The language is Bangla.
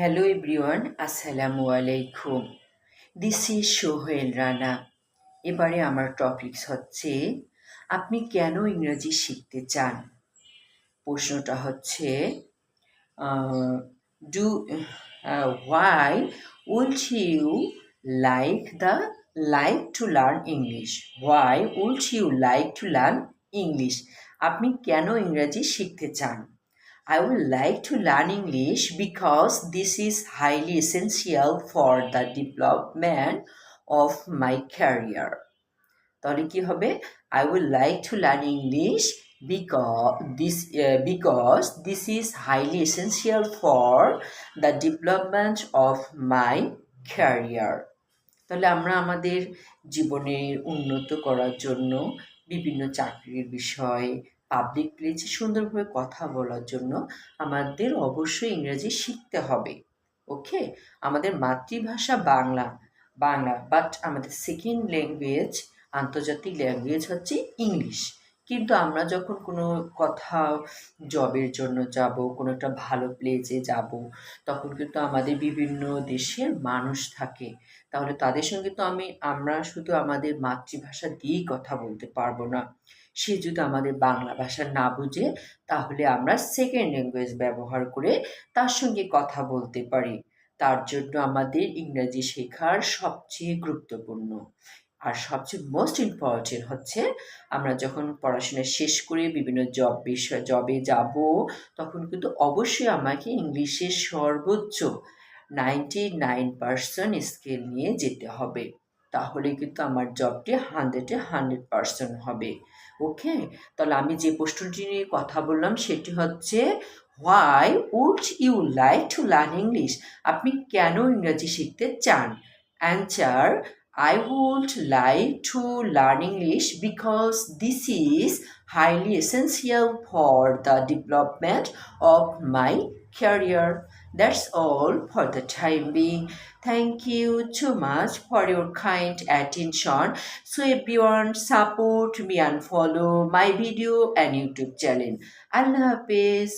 হ্যালো এভরিওয়ান, আসসালামু আলাইকুম। This is Sohel Rana. এবারে আমার টপিকস হচ্ছে, আপনি কেন ইংরেজি শিখতে চান? প্রশ্নটা হচ্ছে, do why would you like to learn English? Why would you like to learn English? আপনি কেন ইংরেজি শিখতে চান? I would like to learn English because this is highly essential for the development of my career. তাহলে কি হবে? I would like to learn English because this is highly essential for the development of my career. তাহলে আমরা আমাদের জীবনের উন্নত করার জন্য বিভিন্ন চাকরির বিষয়, পাবলিক প্লেসে সুন্দরভাবে কথা বলার জন্য আমাদের অবশ্যই ইংরেজি শিখতে হবে। ওকে? আমাদের মাতৃভাষা বাংলা বাট আমাদের সেকেন্ড ল্যাঙ্গুয়েজ, আন্তর্জাতিক ল্যাঙ্গুয়েজ হচ্ছে ইংলিশ। কিন্তু আমরা যখন কোনো কোথাও জবের জন্য যাব, কোনো একটা ভালো প্লেসে যাব, তখন কিন্তু আমাদের বিভিন্ন দেশের মানুষ থাকে। তাহলে তাদের সঙ্গে তো আমরা শুধু আমাদের মাতৃভাষা দিয়েই কথা বলতে পারবো না। সে যদি আমাদের বাংলা ভাষা না বুঝে, তাহলে আমরা সেকেন্ড ল্যাঙ্গুয়েজ ব্যবহার করে তার সঙ্গে কথা বলতে পারি। তার জন্য আমাদের ইংরেজি শেখার সবচেয়ে গুরুত্বপূর্ণ। আর সবচেয়ে মোস্ট ইম্পর্টেন্ট হচ্ছে, আমরা যখন পড়াশোনা শেষ করে বিভিন্ন জবে যাব, তখন কিন্তু অবশ্যই আমাকে ইংলিশের সর্বোচ্চ 99% স্কেল নিয়ে যেতে হবে। তাহলে কিন্তু আমার জবটি 100-এ 100% হবে। ওকে? তাহলে আমি যে প্রশ্নটি নিয়ে কথা বললাম সেটি হচ্ছে, why would you like to learn English? আপনি কেন ইংরেজি শিখতে চান? Answer, I would like to learn English because this is highly essential for the development of my career. That's all for the time being. Thank you too much for your kind attention. So everyone support me and follow my video and YouTube channel. Allah Hafiz.